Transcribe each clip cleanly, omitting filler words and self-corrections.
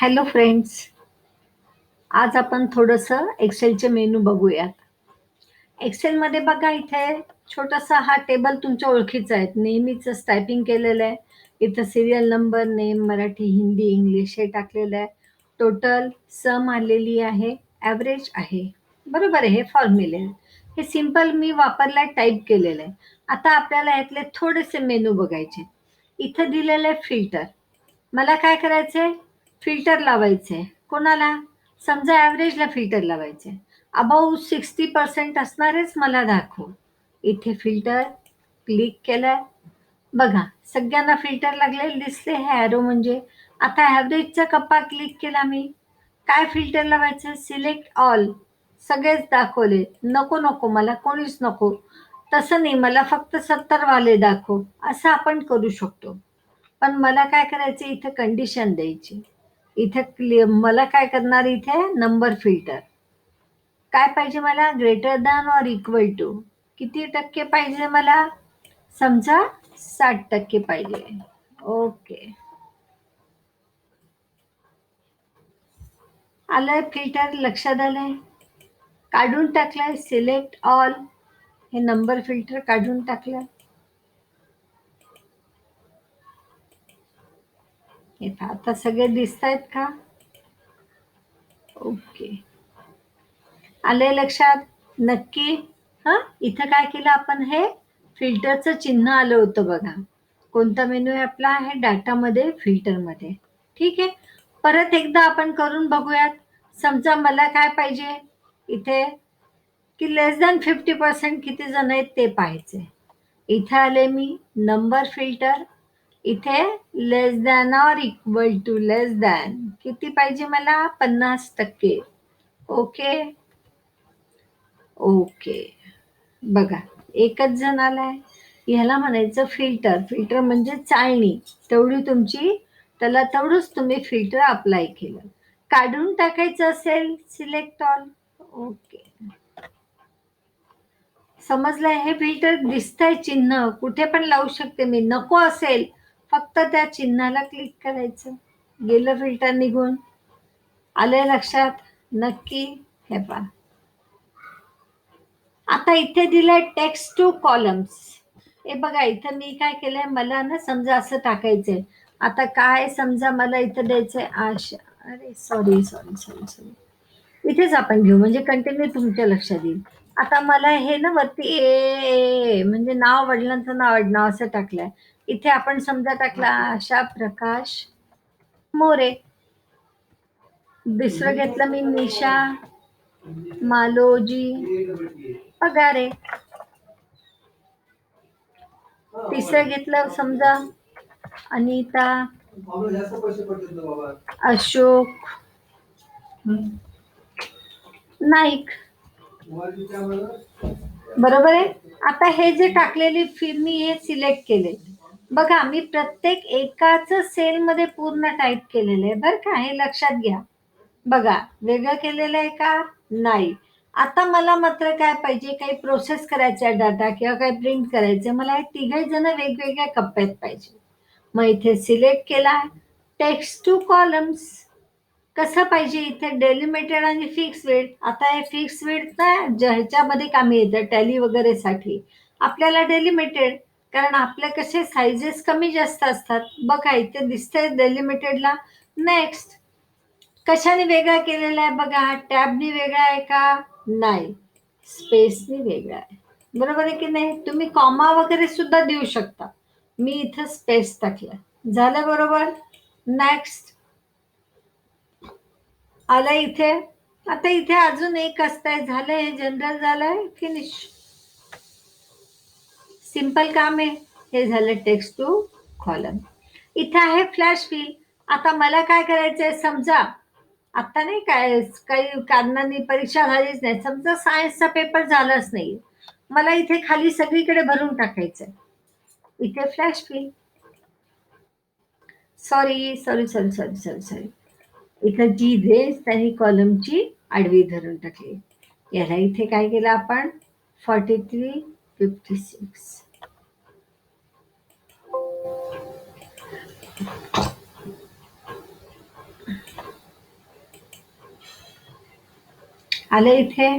Hello friends. आज आपण थोडंसं एक्सेलचे मेनू बघूयात. एक्सेलमध्ये बघा, इथे छोटासा हा टेबल तुमच्या ओळखीचा आहे, नेहमीच टायपिंग केलेलं आहे. इथं serial number, name, Marathi, Hindi, English हे टाकलेलं आहे. टोटल, सम आलेली आहे, ॲव्हरेज आहे. बरोबर आहे, हे फॉर्म्युले आहे. हे सिम्पल मी वापरलाय, टाईप केलेलं आहे. आता आपल्याला यातले थोडेसे मेनू बघायचे. इथं दिलेलं आहे फिल्टर. मला काय करायचंय? फिल्टर लावायचंय. कोणाला? समजा ॲव्हरेजला फिल्टर लावायचे. अबाऊ 60% असणारेच मला दाखव. इथे फिल्टर क्लिक केलं. बघा, सगळ्यांना फिल्टर लागलेले दिसले हे ॲरो म्हणजे. आता ॲव्हरेजचा कप्पा क्लिक केला मी. काय फिल्टर लावायचं? Select all. सगळेच दाखवले. नको नको, मला कोणीच नको. तसं नाही, मला फक्त 70 वाले दाखव, असं आपण करू शकतो. पण मला काय करायचं, इथे कंडिशन द्यायची. इथे मला काय करणार, इथे नंबर फिल्टर काय पाहिजे मला? Greater than or equal to. किती टक्के पाहिजे मला? समजा 60% पाहिजे. ओके, आलंय फिल्टर, लक्षात आलंय. काढून टाकलंय सिलेक्ट ऑल, हे नंबर फिल्टर काढून टाकलंय. हे आता सगळे दिसत आहेत का? ओके, आलंय लक्षात नक्की. इथं काय केलं आपण? हे फिल्टरचं चिन्ह आलं होतं बघा. कोणता मेनू आहे आपला? आहे डाटामध्ये, फिल्टरमध्ये. ठीक आहे, परत एकदा आपण करून बघूयात. समजा मला काय पाहिजे इथे, की लेस दॅन 50% किती जण आहेत ते पाहायचे. इथे आले मी, नंबर फिल्टर. इथे less than or equal to, less than किती पाहिजे मला? 50%. ओके ओके, बघा एकच जण आलाय. ह्याला म्हणायचं फिल्टर. फिल्टर म्हणजे चाळणी. तेवढी तुमची, त्याला तेवढंच तुम्ही फिल्टर अप्लाय केलं. काढून टाकायचं असेल, सिलेक्ट ऑल. ओके, समजलंय. हे फिल्टर दिसतंय चिन्ह, कुठे पण लावू शकते मी. नको असेल, फक्त त्या चिन्हाला क्लिक करायचं. गेलं फिल्टर निघून. आलंय लक्षात नक्की. हे पहा, आता इथे दिलंय टेक्स्ट टू कॉलम्स. हे बघा, इथं मी काय केलंय, मला ना समजा असं टाकायचंय. आता काय, समजा मला इथं द्यायचंय आशा. अरे सॉरी सॉरी सॉरी सॉरी, इथेच आपण घेऊ म्हणजे कंटिन्यू तुमच्या लक्षात येईल. आता मला हे ना वरती म्हणजे नाव, वडिलांचं नाव, आडनाव असं टाकलंय. इथे आपण समजा टाकला आशा प्रकाश मोरे. दुसरं घेतलं मी निशा मालोजी पगारे. तिसरं घेतलं समजा अनिता अशोक नाईक. बरोबर आहे. आता हे जे टाकलेली मी हे सिलेक्ट केले. बघा, मी प्रत्येक एकाच सेलमध्ये पूर्ण टाईप केलेलं आहे बरं का, हे लक्षात घ्या. बघा, वेगळं केलेलं आहे का? नाही. आता मला मात्र काय पाहिजे, काही प्रोसेस करायचा डाटा किंवा काही प्रिंट करायचं, मला हे तिघे जण वेगवेगळ्या कप्प्यात पाहिजे. मग इथे सिलेक्ट केला टेक्स्ट टू कॉलम्स. कसं पाहिजे? इथे डेलिमिटेड आणि फिक्स वेळ. आता हे फिक्स वेळ ना ह्याच्यामध्ये कामी येतं, टॅली वगैरे साठी. आपल्याला डेलिमिटेड, कारण आपले कसे साईजेस कमी जास्त असतात. बघा, इथे दिसतंय डेलिमिटेडला. नेक्स्ट. कशाने वेगळा केलेला आहे बघा, टॅबनी वेगळा आहे का? नाही, स्पेसनी वेगळा आहे. बरोबर आहे की नाही? तुम्ही कॉमा वगैरे सुद्धा देऊ शकता. मी इथं स्पेस टाकलं. झालं बरोबर. नेक्स्ट. आलं इथे. आता इथे अजून एक असतंय. झालंय, हे जनरल झालंय, फिनिश. सिंपल काम आहे. हे झालं टेक्स्ट टू कॉलम. इथे आहे फ्लॅश फिल. आता मला काय करायचंय, समजा आता नाही, काय काही कारणाने परीक्षा झालीच नाही, समजा सायन्सचा पेपर झालाच नाही, मला इथे खाली सगळीकडे भरून टाकायचंय. इथे flash fill. Sorry sorry sorry sorry sorry sorry, इथं जी रेंज त्यांनी कॉलमची आडवी धरून टाकली. याला इथे काय केलं आपण? 4356. आलं इथे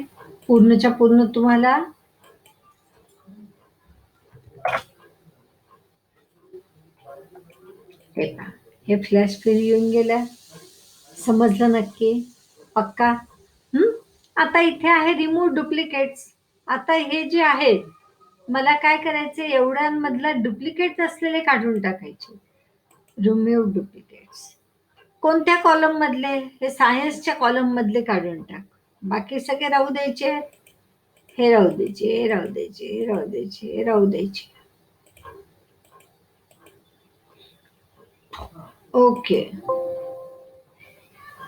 पूर्णच्या पूर्ण तुम्हाला. हे पहा, हे फ्लॅश फिल येऊन गेलं. समजलं नक्की? पक्का? आता इथे आहे रिमूव्ह डुप्लिकेट्स. आता हे जे आहेत, मला काय करायचे, एवढ्यांमधलं डुप्लिकेट असलेले काढून टाकायचे. रिमूव्ह डुप्लिकेट्स कोणत्या कॉलम मधले? हे सायन्सच्या कॉलम मधले काढून टाक. बाकी सगळे राहू द्यायचे. हे राहू द्यायचे, हे राहू द्यायचे, हे राहू द्यायचे, हे राहू द्यायचे. ओके,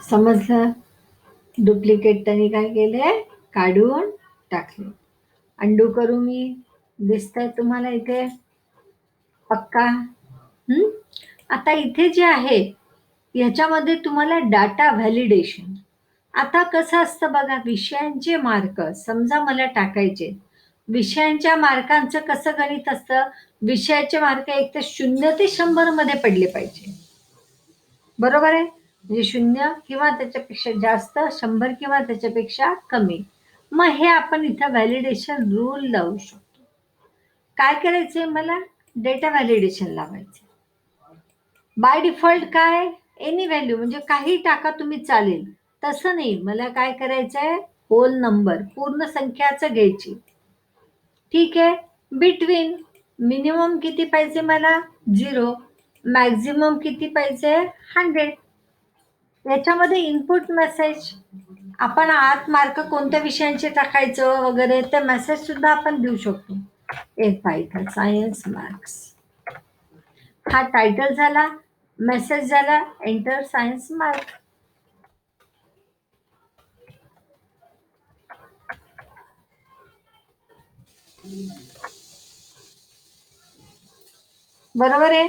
समजलं? डुप्लिकेट त्यांनी काय केले, काढून टाकले. अंडू करू मी? दिसतंय तुम्हाला इथे? पक्का? आता इथे जे आहे ह्याच्यामध्ये तुम्हाला डाटा व्हॅलिडेशन. आता कसं असतं बघा, विषयांचे मार्क समजा मला टाकायचे. विषयांच्या मार्कांचं कसं गणित असतं, विषयाचे मार्क एक तर 0 ते 100 मध्ये पडले पाहिजे. बरोबर आहे? म्हणजे 0 किंवा त्याच्यापेक्षा जास्त, 100 किंवा त्याच्यापेक्षा कमी. मग हे आपण इथं व्हॅलिडेशन रूल लावू शकतो. काय करायचंय, मला डेटा व्हॅलिडेशन लावायचं. बाय डिफॉल्ट काय, एनी व्हॅल्यू म्हणजे काही टाका तुम्ही, चालेल. तसं नाही, मला काय करायचंय, होल नंबर पूर्ण संख्याचं घ्यायची. ठीक आहे. बिटवीन मिनिमम किती पाहिजे मला, 0. मॅक्झिमम किती पाहिजे, 100. याच्यामध्ये इनपुट मेसेज आपण आत मार्क कोणत्या विषयांचे टाकायचं वगैरे ते मेसेज सुद्धा आपण देऊ शकतो. एक पाहिजे सायन्स मार्क्स, हा टायटल झाला, मेसेज झाला, एंटर सायन्स मार्क. बरोबर आहे.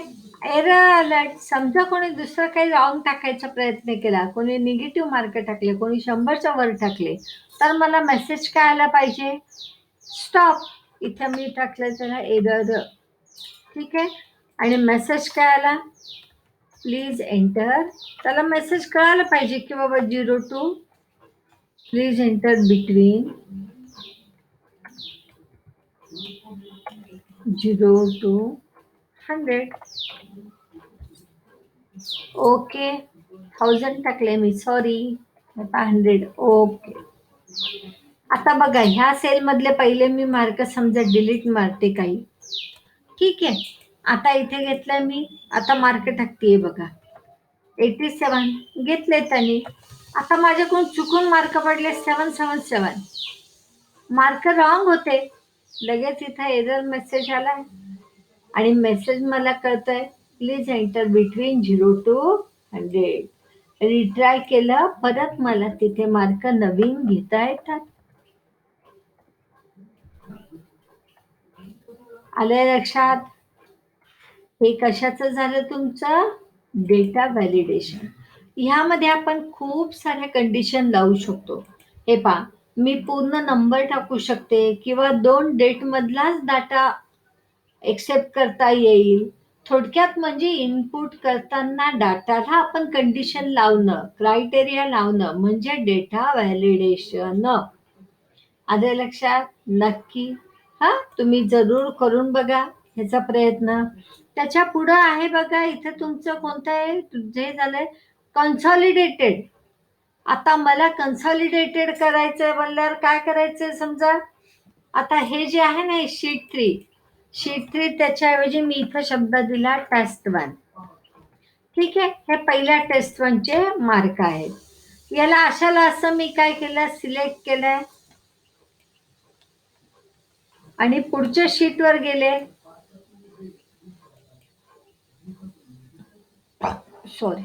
एरर अलर्ट, समजा कोणी दुसरं काही रॉंग टाकायचा प्रयत्न केला, कोणी निगेटिव्ह मार्क टाकले, कोणी 100च्या वर टाकले, तर मला मेसेज काय आला पाहिजे, स्टॉप. इथे मी टाकलं त्याला एरर. ठीक आहे. आणि मेसेज काय आला, प्लीज एंटर. त्याला मेसेज कळायला पाहिजे की बाबा 0 to please enter between 0 to 100. Okay, 1000 टाकले मी, सॉरी, 100. ओके. आता बघा, ह्या सेल मधले पहिले मी मार्क समजा डिलीट मारते काही. ठीक आहे. आता इथे घेतलंय मी, आता मार्क टाकतेय बघा, 87 घेतले त्यांनी. आता माझ्याकडून चुकून मार्क पडले 777, मार्क रॉंग होते. लगेच इथं एरर मेसेज आलाय आणि मेसेज मला कळतंय, please enter between 0 to 100. Retry केलं, परत मला तिथे मार्क नवीन घेता येतात. आलंय लक्षात? हे कशाचं झालं तुमचं, डेटा व्हॅलिडेशन. ह्यामध्ये आपण खूप साऱ्या कंडिशन लावू शकतो. हे पहा, मी पूर्ण नंबर टाकू शकते किंवा 2 डेट मधलाच डाटा एक्सेप्ट करता येईल. थोडक्यात म्हणजे इनपुट करताना डाटाला आपण कंडिशन लावणं, क्रायटेरिया लावणं म्हणजे डेटा व्हॅलिडेशन. आलं लक्षात? नक्की. हा, तुम्ही जरूर करून बघा ह्याचा प्रयत्न. त्याच्या पुढं आहे बघा, इथं तुमचं कोणतं आहे, जे झालंय कन्सॉलिडेटेड. आता मला कन्सॉलिडेटेड करायचंय म्हणल्यावर काय करायचंय, समजा आता हे जे आहे ना शीट 3 त्याच्याऐवजी मी इथं शब्द दिला टेस्ट 1. ठीक आहे. हे पहिल्या टेस्ट 1चे मार्क आहेत. याला अशाला असं मी काय केलं, सिलेक्ट केलंय आणि पुढच्या शीटवर गेले. सॉरी,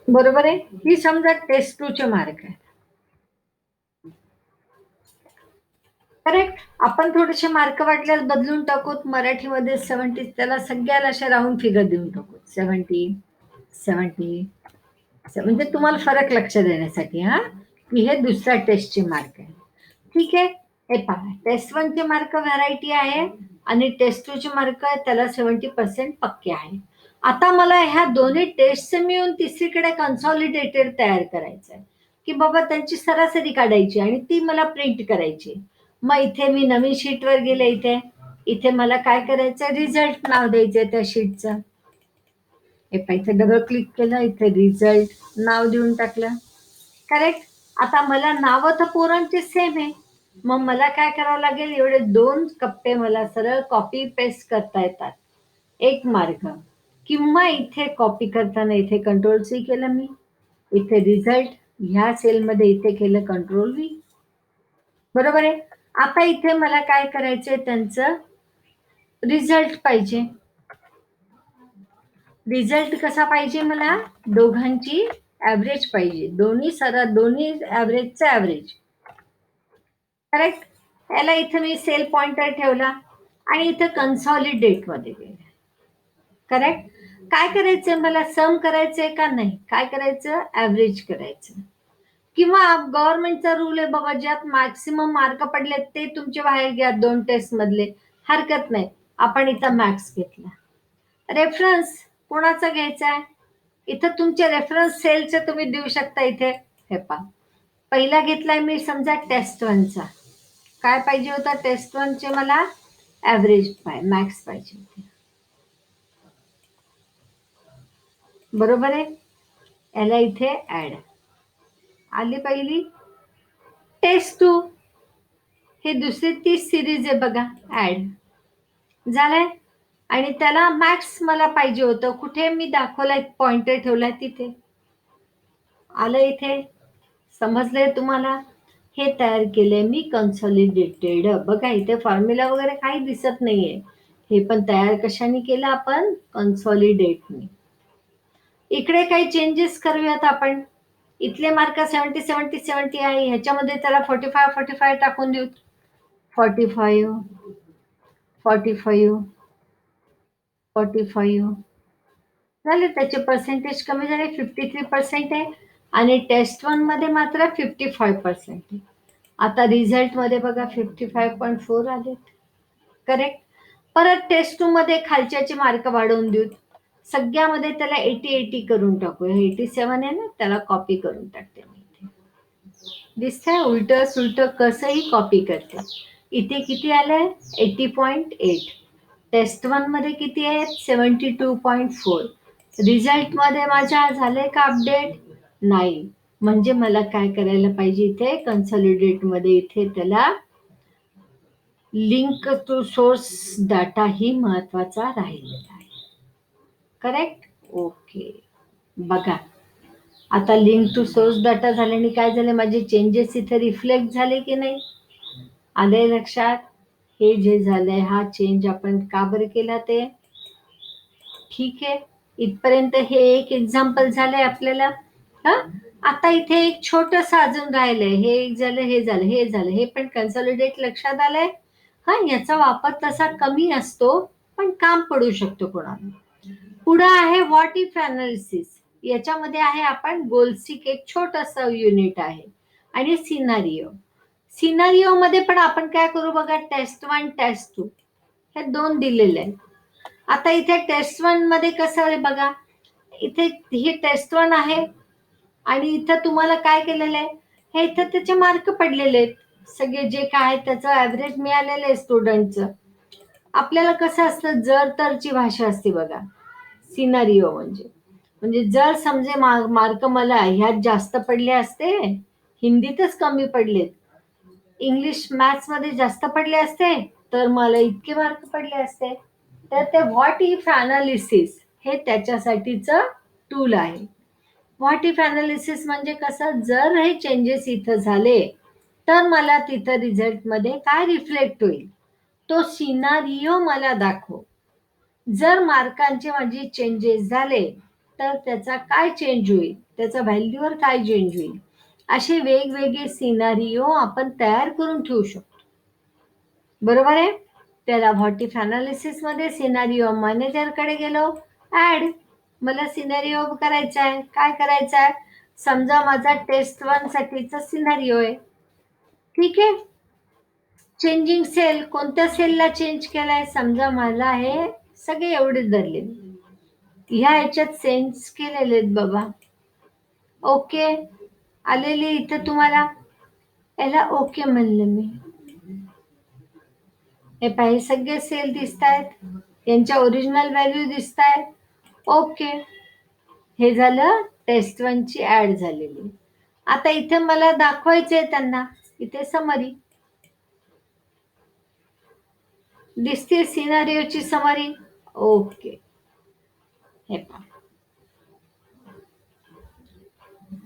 बरोबर आहे. ही समजा टेस्ट 2चे मार्क आहे. करेक्ट. आपण थोडेसे मार्क वाटल्यास बदलून टाकूत, मराठीमध्ये 70, त्याला सगळ्याला अशा राऊंड फिगर देऊन टाकू, 70 म्हणजे तुम्हाला फरक लक्ष देण्यासाठी, हा, की हे दुसऱ्या टेस्टचे मार्क आहे. ठीक आहे. हे पहा, टेस्ट 1चे मार्क व्हरायटी आहे आणि टेस्ट 2 चे मार्क आहेत त्याला 70% पक्के आहे. आता मला ह्या दोन्ही टेस्टचे मिळून तिसरीकडे कन्सॉलिडेटेड तयार करायचं आहे, की बाबा त्यांची सरासरी काढायची आणि ती मला प्रिंट करायची. मग इथे मी नवीन शीटवर गेले. इथे मला काय करायचं, रिझल्ट नाव द्यायचंय त्या शीटचं. इथे डबल क्लिक केलं, इथे रिझल्ट नाव देऊन टाकलं. करेक्ट. आता मला नावं तर पोरांचे सेम आहे. मग मला काय करावं लागेल, एवढे 2 कप्पे मला सरळ कॉपी पेस्ट करता येतात. एक मार्ग, किंवा इथे कॉपी करताना इथे कंट्रोल सी केलं मी, इथे रिझल्ट ह्या सेलमध्ये इथे केलं कंट्रोल व्ही. बरोबर आहे. आता इथे मला काय करायचंय, त्यांचं रिझल्ट पाहिजे. रिझल्ट कसा पाहिजे मला, दोघांची ऍव्हरेज पाहिजे, दोन्ही ऍव्हरेजचा ऍव्हरेज. करेक्ट. याला इथं मी सेल पॉइंटर ठेवला आणि इथं कन्सॉलिडेट मध्ये गेलं. करेक्ट. काय करायचंय मला, सम करायचंय का नाही, काय करायचं, ऍव्हरेज करायचं. किंवा गव्हर्नमेंटचा रूल आहे बाबा, ज्यात मॅक्सिमम मार्क पडले ते तुमचे बाहेर घ्या 2 टेस्ट मधले, हरकत नाही. आपण इथं मॅक्स घेतला. रेफरन्स कोणाचा घ्यायचा आहे, इथं तुमचे रेफरन्स सेलचे तुम्ही देऊ शकता. इथे हे पहा, पहिला घेतलाय मी समजा टेस्ट 1चा. काय पाहिजे होता, टेस्ट 1चे मला ऍव्हरेज मॅक्स पाहिजे होते. बरोबर आहे. याला इथे ऍड आली पहिली. टेस्ट 2 हे दुसरी 30 सिरीज आहे बघा, ऍड झालंय. आणि त्याला मॅक्स मला पाहिजे होतं, कुठे मी दाखवलाय, पॉइंटर ठेवलाय तिथे आलं. इथे समजलंय तुम्हाला. हे तयार केलंय मी कन्सॉलिडेटेड. बघा इथे फॉर्म्युला वगैरे काही दिसत नाहीये. हे पण तयार कशाने केलं आपण, कन्सॉलिडेटने. इकडे काही चेंजेस करूयात आपण. इथले मार्क 70 70 70 आहे, ह्याच्यामध्ये त्याला 45 45 टाकून देऊ. 45 45 45 झाले. त्याचे पर्सेंटेज कमी झाले, 53% आहे. आणि टेस्ट 1 मध्ये मात्र 55% आहे. आता रिझल्ट मध्ये बघा 55.4 आले. करेक्ट. परत टेस्ट 2 मध्ये खालच्याचे मार्क वाढवून देऊ. सगळ्यामध्ये त्याला 80 80 करून टाकू. 87 आहे ना, त्याला कॉपी करून टाकते मी इथे. दिसतंय, उलट सुलट कसंही कॉपी करते. इथे किती आलंय, 80.8. टेस्ट 1 मध्ये किती आहेत, 72.4. रिझल्ट मध्ये माझ्या झाले का अपडेट, नाही. म्हणजे मला काय करायला पाहिजे, इथे कन्सॉलिडेट मध्ये इथे त्याला लिंक टू सोर्स डाटा ही महत्वाचा राहिलेला आहे. करेक्ट. ओके. बघा आता लिंक टू सोर्स डाटा झाल्याने काय झाले, माझे चेंजेस इथे रिफ्लेक्ट झाले की नाही, आले लक्षात. हे जे झालंय हा चेंज आपण का बरं केला ते. ठीक आहे. इथपर्यंत हे एक एक्झाम्पल झालंय आपल्याला. हा, आता इथे एक छोटस अजून राहिलंय. हे एक झालं, हे झालं, हे झालं, हे पण कन्सॉलिडेट लक्षात आलंय. हा, याचा वापर तसा कमी असतो, पण काम पडू शकतो कोणाला. पुढे आहे व्हॉट इफ अनालिसिस. याच्यामध्ये आहे आपण गोलसिक, एक छोटस युनिट आहे. आणि सिनारिओ. सिनारिओ मध्ये पण आपण काय करू बघा, टेस्ट 1 टेस्ट 2 हे 2 दिलेले आहेत. आता इथे टेस्ट 1 मध्ये कसं आहे बघा, इथे हे टेस्ट 1 आहे आणि इथं तुम्हाला काय केलेलं आहे, हे इथं त्याचे मार्क पडलेले आहेत. सगळे जे काय आहे त्याचं ऍव्हरेज मिळालेलं आहे स्टुडंटचं. आपल्याला कसं असतं, जर तरची भाषा असते बघा सिनारिओ म्हणजे जर समजे मार्क मला ह्यात जास्त पडले असते, हिंदीतच कमी पडलेत, इंग्लिश मॅथ्स मध्ये जास्त पडले असते, तर मला इतके मार्क पडले असते. तर ते व्हॉट इफ अनालिसिस हे त्याच्यासाठीच टूल आहे. व्हॉट इफ अनालिसिस म्हणजे कसं, जर हे चेंजेस इथं झाले तर मला तिथं रिझल्ट मध्ये काय रिफ्लेक्ट होईल, तो सिनारिओ मला दाखव. जर मार्कांचे माझे चेंजेस झाले तर त्याचा काय चेंज होईल, त्याचा व्हॅल्यूवर काय चेंज होईल, असे वेगवेगळे सिनारिओ आपण तयार करून ठेवू शकतो. बरोबर आहे. त्याला व्हॉट इफ अनालिसिस मध्ये सिनारिओ मॅनेजर कडे गेलो, ऍड. मला सिनारिओ करायचा आहे, काय करायचं आहे, समजा माझा टेस्ट 1 साठीचा सिनारिओ आहे. ठीक आहे. चेंजिंग सेल, कोणत्या सेलला चेंज केलाय? समजा मला हे सगळे एवढेच धरले, ह्या ह्याच्यात सेन्स केलेले आहेत बाबा. ओके आलेली इथं तुम्हाला, याला ओके म्हणलं मी. हे पाहिजे सगळे सेल दिसत आहेत, यांच्या ओरिजिनल व्हॅल्यू दिसत आहेत. ओके, हे झालं टेस्ट 1 ची ऍड झालेली. आता इथे मला दाखवायचंय त्यांना, इथे समरी दिसते, सिनारिओची समरी. ओके, हे पहा.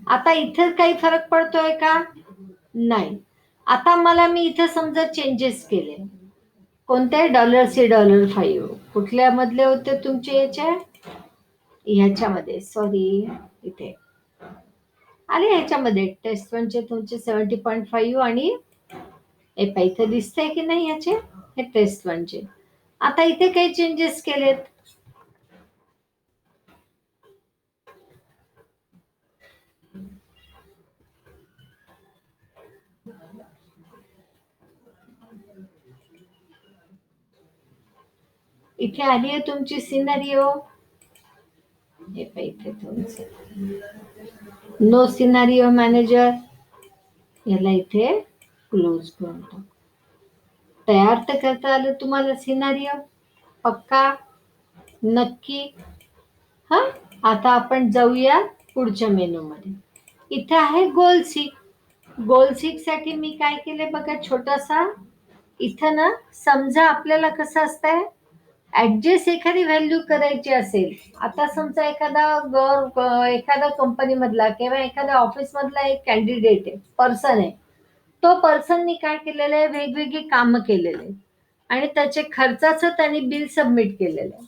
आता इथे काही फरक पडतोय का? नाही. आता मला मी इथे समजा चेंजेस केले, कोणते? $C$5 कुठल्या मधले होते तुमचे याचे? ह्याच्यामध्ये, सॉरी, इथे आले, ह्याच्यामध्ये टेस्ट 1 चे तुमचे 70.5 आणि हे पहा इथे दिसतंय की नाही याचे, हे टेस्ट 1 चे. आता इथे काही चेंजेस केलेत, इथे आली आहे तुमची सिनारिओ. हे पहा इथे तुमचं नो सिनारिओ मॅनेजर, याला इथे क्लोज करून टाकू. तयार तर करता आलं तुम्हाला सिनारिओ? पक्का? नक्की? हा, आता आपण जाऊया पुढच्या मेनू मध्ये. इथे आहे गोल सीक. गोल सीक साठी मी काय केले बघा, छोटासा इथं ना, समजा आपल्याला कसं असतंय, ऍडजस्ट एखादी व्हॅल्यू करायची असेल. आता समजा एखादा कंपनी मधला किंवा एखाद्या ऑफिस मधला एक कॅन्डिडेट आहे, पर्सन आहे. तो पर्सननी काय केलेलं आहे, वेगवेगळी कामं केलेले आणि त्याचे खर्चाचं त्यांनी बिल सबमिट केलेलं आहे.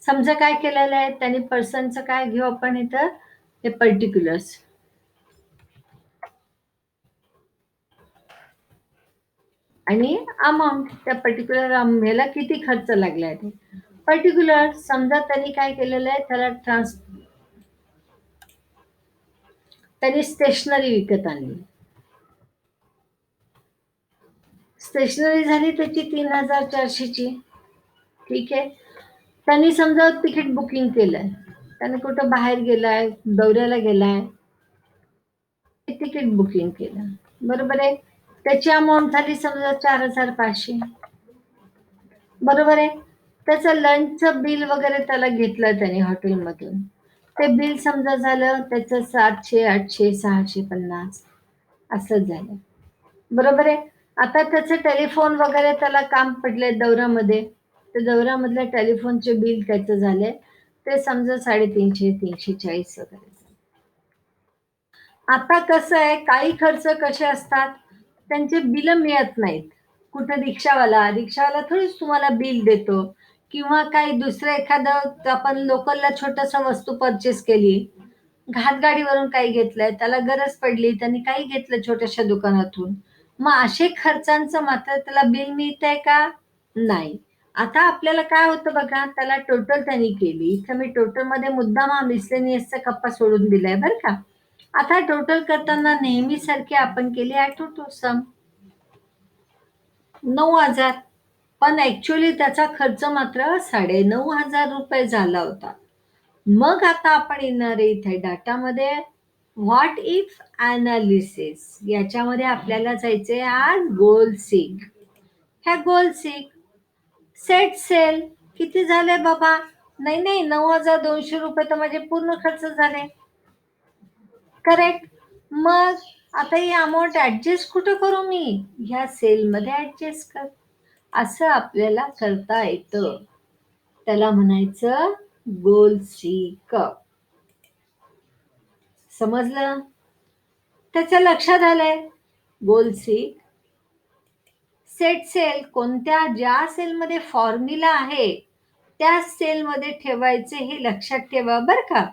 समजा काय केलेलं आहे त्यांनी, पर्सनचं काय घेऊ आपण इथं, हे पर्टिक्युलर्स आणि अमाऊंट, त्या पर्टिक्युलर ह्याला किती खर्च लागलाय ते पर्टिक्युलर. समजा त्यांनी काय केलेलं आहे, त्यांनी स्टेशनरी विकत आणली. स्टेशनरी झाली त्याची 3,400ची. ठीक आहे. त्यांनी समजा तिकीट बुकिंग केलंय, त्याने कुठं बाहेर गेलाय, दौऱ्याला गेलाय, तिकीट बुकिंग केलं, बरोबर आहे. त्याची अमाऊंट झाली समजा 4,500, बरोबर आहे. त्याचं लंचचं बिल वगैरे त्याला घेतलं त्याने हॉटेलमधून, ते बिल समजा झालं त्याचं 700, 800, 650 असं झालं, बरोबर आहे. आता त्याचं टेलिफोन वगैरे त्याला काम पडले दौऱ्यामध्ये, तर दौऱ्यामधल्या टेलिफोनचे बिल त्याचं झाले, ते समजा 350, 340 वगैरे. आता कसं आहे, काही खर्च कसे असतात, त्यांचे बिल मिळत नाहीत. कुठे रिक्षावाला थोडीच तुम्हाला बिल देतो, किंवा काही दुसरं एखादं आपण लोकलला छोटस वस्तू परचेस केली, घाटगाडीवरून काही घेतलंय, त्याला गरज पडली, त्यांनी काही घेतलं छोट्याशा दुकानातून, मग असे खर्चांचं मात्र त्याला बिल मिळतंय का? नाही. आता आपल्याला काय होतं बघा, त्याला टोटल त्यांनी केली, इथं मी टोटल मध्ये मुद्दाम हा मिसलेनियसचा कप्पा सोडून दिलाय बरं का. आता टोटल करताना नेहमी सारखे आपण केली ॲटो टू सम 9,000, पण ऍक्च्युअली त्याचा खर्च मात्र 9,500 झाला होता. मग आता आपण येणार आहे इथे डाटामध्ये व्हॉट इफ अनालिसिस, याच्यामध्ये आपल्याला जायचंय आज गोल सीक. ह्या गोल सीक सेट सेल किती झाले बाबा? नाही, $9,200 तर माझे पूर्ण खर्च झाले, करेक्ट. मग आता ही अमाऊंट ऍडजस्ट कुठं करू मी? ह्या सेलमध्ये ऍडजस्ट कर, असं आपल्याला करता येतं. त्याला म्हणायचं गोल सीक. समजलं? त्याच्या लक्षात आलंय? गोल सीक सेट सेल, कोणत्या ज्या सेलमध्ये फॉर्म्युला आहे त्या सेलमध्ये ठेवायचे, हे लक्षात ठेवा बरं का.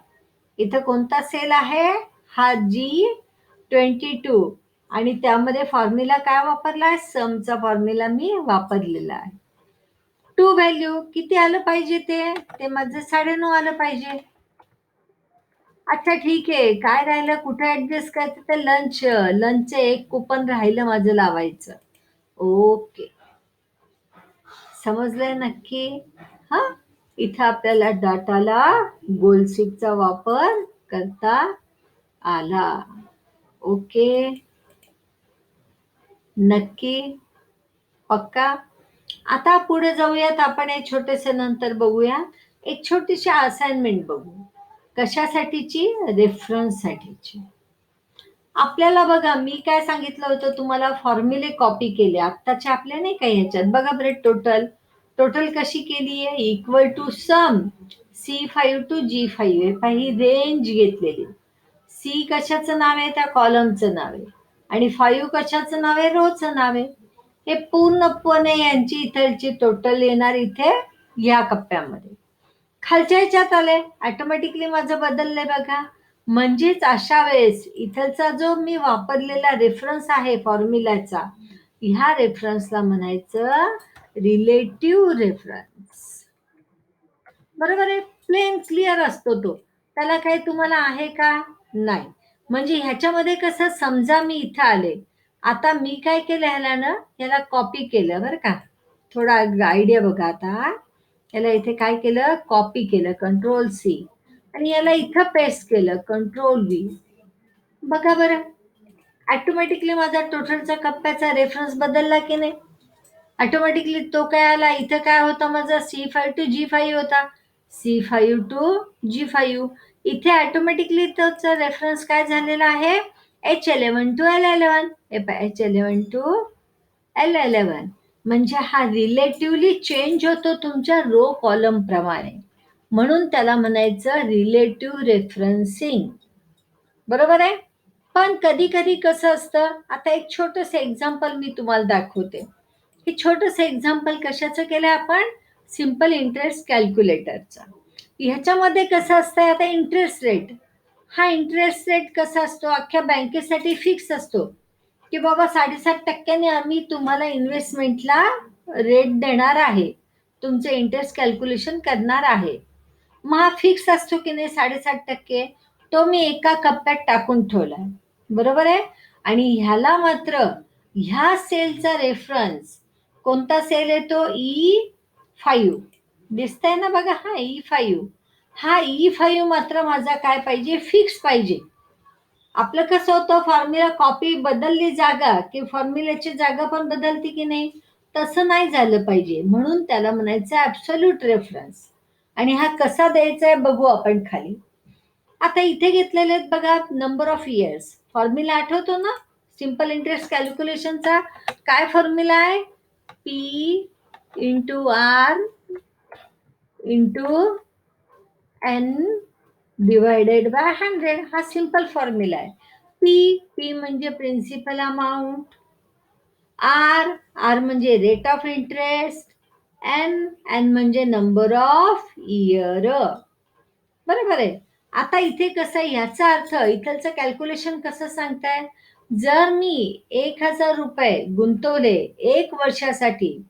इथं कोणता सेल आहे? हा G22, आणि त्यामध्ये फॉर्म्युला काय वापरला आहे? समचा फॉर्म्युला मी वापरलेला आहे. टू व्हॅल्यू किती आलं पाहिजे, ते माझं 9.5 आलं पाहिजे. अच्छा ठीक आहे, काय राहिलं, कुठे ऍडजस्ट करायचं, ते लंचचं एक कुपन राहिलं माझं लावायचं, ओके, समजलंय नक्की? हा, इथं आपल्याला डाटाला गोलसीटचा वापर करता आला. ओके, नक्की, पक्का. आता पुढे जाऊयात, आपण एक छोटेसे नंतर बघूया. एक छोटीशी असाइनमेंट बघू. कशासाठीची? रेफरन्स साठीची. आपल्याला बघा, मी काय सांगितलं होतं तुम्हाला, फॉर्म्युले कॉपी केले आत्ताच्या आपल्या, नाही का ह्याच्यात. बघा बरं, टोटल टोटल कशी केली आहे? Equal to some C5 to G5 आहे. ही रेंज घेतलेली. सी कशाचं नाव आहे? त्या कॉलमचं नाव आहे. आणि 5 कशाचं नाव आहे? रोचं नाव आहे. हे पूर्णपणे यांची इथलची टोटल येणार इथे या कप्प्यामध्ये. खालच्या ह्याच्यात आले, ऑटोमॅटिकली माझं बदललंय बघा. म्हणजेच अशा वेळेस इथलचा जो मी वापरलेला रेफरन्स आहे फॉर्म्युलाचा, ह्या रेफरन्सला म्हणायचं रिलेटिव्ह रेफरन्स. बरोबर आहे, प्लेन क्लिअर असतो तो. त्याला काही तुम्हाला आहे का? नाही. म्हणजे ह्याच्यामध्ये कसं, समजा मी इथं आले, आता मी काय केलं, ह्याला ना ह्याला कॉपी केलं बरं का. थोडा आयडिया बघा आता. याला इथे काय केलं? कॉपी केलं, Ctrl+C, आणि याला इथं पेस्ट केलं, Ctrl+V. बघा बरं, ऑटोमॅटिकली माझा टोटलचा कप्प्याचा रेफरन्स बदलला की नाही? ऑटोमॅटिकली तो काय आला, इथं काय होता माझा? C5 टू G5 होता. C5 to G5. इथे ऑटोमॅटिकली त्याचा रेफरन्स काय झालेला आहे? H11 to L11. H11 to L11. म्हणजे हा रिलेटिव्हली चेंज होतो तुमच्या रो कॉलम प्रमाणे, म्हणून त्याला म्हणायचं रिलेटिव्ह रेफरन्सिंग. बरोबर आहे. पण कधी कधी कसं असतं, आता एक छोटस एक्झाम्पल मी तुम्हाला दाखवते. हे छोटस एक्झाम्पल कशाचं केलंय आपण? सिम्पल इंटरेस्ट कॅल्क्युलेटरचा. ह्याच्यामध्ये कसं असतं, आता इंटरेस्ट रेट, हा इंटरेस्ट रेट कसा असतो, अख्ख्या बँकेसाठी फिक्स असतो की बाबा 7.5% आम्ही तुम्हाला इन्व्हेस्टमेंटला रेट देणार आहे, तुमचं इंटरेस्ट कॅल्क्युलेशन करणार आहे. मग हा फिक्स असतो की नाही 7.5%, तो मी एका कप्प्यात टाकून ठेवलाय. बरोबर आहे. आणि ह्याला मात्र ह्या सेलचा रेफरन्स कोणता सेल येतो? E5. दिसतंय ना बघा, हा E5. हा E5 मात्र माझा काय पाहिजे? फिक्स पाहिजे. आपलं कसं होतं, फॉर्म्युला कॉपी बदलली जागा की फॉर्म्युल्याची जागा पण बदलती की नाही? तसं नाही झालं पाहिजे, म्हणून त्याला म्हणायचं ऍब्सोल्यूट रेफरन्स. आणि हा कसा द्यायचा आहे बघू आपण खाली. आता इथे घेतलेले आहेत बघा, नंबर ऑफ इयर्स. फॉर्म्युला आठवतो ना सिंपल इंटरेस्ट कॅल्क्युलेशनचा? काय फॉर्म्युला आहे? P into R into N divided by 100. हा सिंपल फॉर्म्युला आहे. पी म्हणजे प्रिन्सिपल अमाऊंट, आर म्हणजे रेट ऑफ इंटरेस्ट, एन म्हणजे नंबर ऑफ इयर. बरोबर आहे. आता इथे कसं, ह्याचा अर्थ इथलचं कॅल्क्युलेशन कसं सांगताय? जर मी 1,000 रुपये गुंतवले 1 वर्षासाठी,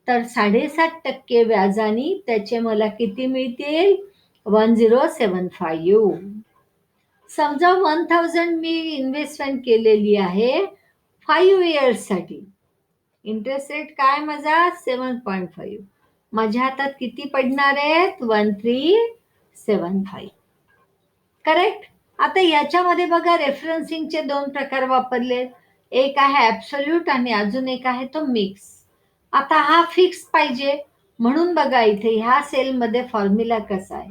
तर 7.5% व्याजाने त्याचे मला किती मिळतील? 1075. समजा 1000 मी इन्व्हेस्टमेंट केलेली आहे 5 इयर्ससाठी. इंटरेस्ट रेट काय माझा? 7.5. माझ्या हातात किती पडणार आहेत? 1375. करेक्ट. आता याच्यामध्ये बघा, रेफरन्सिंगचे 2 प्रकार वापरले. एक आहे ऍब्सोल्यूट आणि अजून एक आहे तो मिक्स. आता हा फिक्स पाहिजे, म्हणून बघा इथे ह्या सेलमध्ये फॉर्म्युला कसा आहे?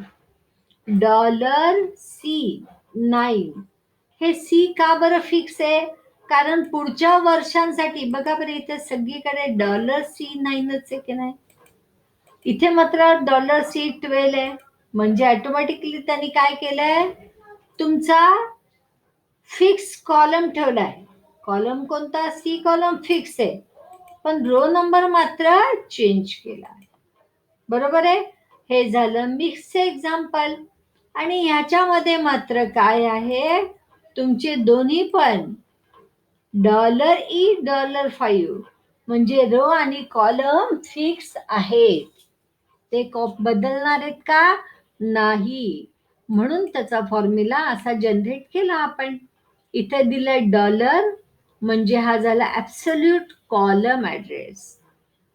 $C9. हे सी का बरं फिक्स आहे? कारण पुढच्या वर्षांसाठी बघा बरं, इथे सगळीकडे $C9च आहे की नाही? इथे मात्र $C12 आहे. म्हणजे ऑटोमॅटिकली त्यांनी काय केलंय, तुमचा फिक्स कॉलम ठेवलाय. कॉलम कोणता? सी कॉलम फिक्स आहे, पण रो नंबर मात्र चेंज केला आहे. बरोबर आहे. हे झालं मिक्सचे एक्झाम्पल. आणि ह्याच्यामध्ये मात्र काय आहे, तुमचे दोन्ही पण $E5, म्हणजे रो आणि कॉलम फिक्स आहेत. ते बदलणार आहेत का? नाही. म्हणून त्याचा फॉर्म्युला असा जनरेट केला आपण. इथे दिलंय डॉलर, म्हणजे हा झाला ॲब्सोल्यूट कॉलम ॲड्रेस.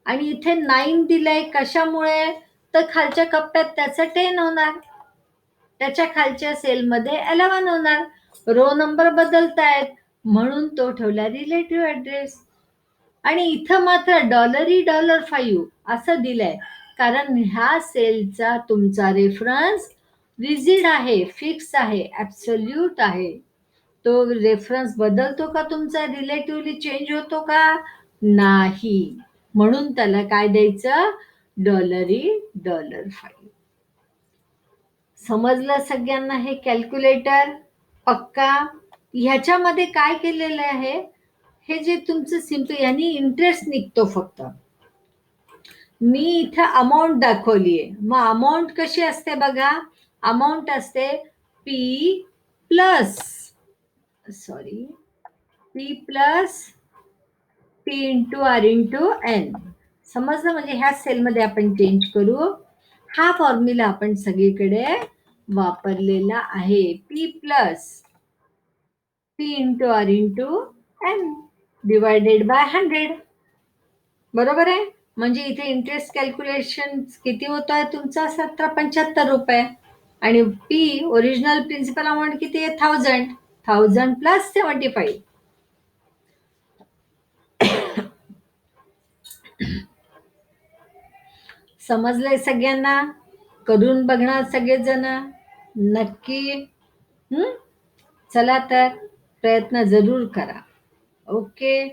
आणि इथे 9 दिलंय कशामुळे? तर खालच्या कप्प्यात त्याचं 10 होणार, त्याच्या खालच्या सेलमध्ये 11 होणार. रो नंबर बदलतायत म्हणून तो ठेवला रिलेटिव्ह ॲड्रेस. आणि इथं मात्र $5 असं दिलंय, कारण ह्या सेलचा तुमचा रेफरन्स रिजिड आहे, फिक्स आहे, ॲब्सोल्यूट आहे. तो रेफरन्स बदलतो का तुमचा? रिलेटिव्हली चेंज होतो का? नाही. म्हणून त्याला काय द्यायचं? $5. समजलं सगळ्यांना हे कॅल्क्युलेटर? पक्का? ह्याच्यामध्ये काय केलेलं आहे? हे जे तुमचं सिम्पल यांनी इंटरेस्ट निघतो फक्त. मी इथं अमाऊंट दाखवलीये. मग अमाऊंट कशी असते बघा? अमाऊंट असते P plus P into R into N. समजलं? म्हणजे ह्या सेलमध्ये आपण चेंज करू. हा फॉर्म्युला आपण सगळीकडे वापरलेला आहे. P plus P into R into N divided by 100. बरोबर आहे? म्हणजे इथे इंटरेस्ट कॅल्क्युलेशन किती होत आहे तुमचा? 1775 रुपये. आणि P ओरिजिनल प्रिन्सिपल अमाऊंट किती आहे? 1000 प्लस 75. समजलंय सगळ्यांना? करून बघणार सगळेजण नक्की. चला तर प्रयत्न जरूर करा. ओके.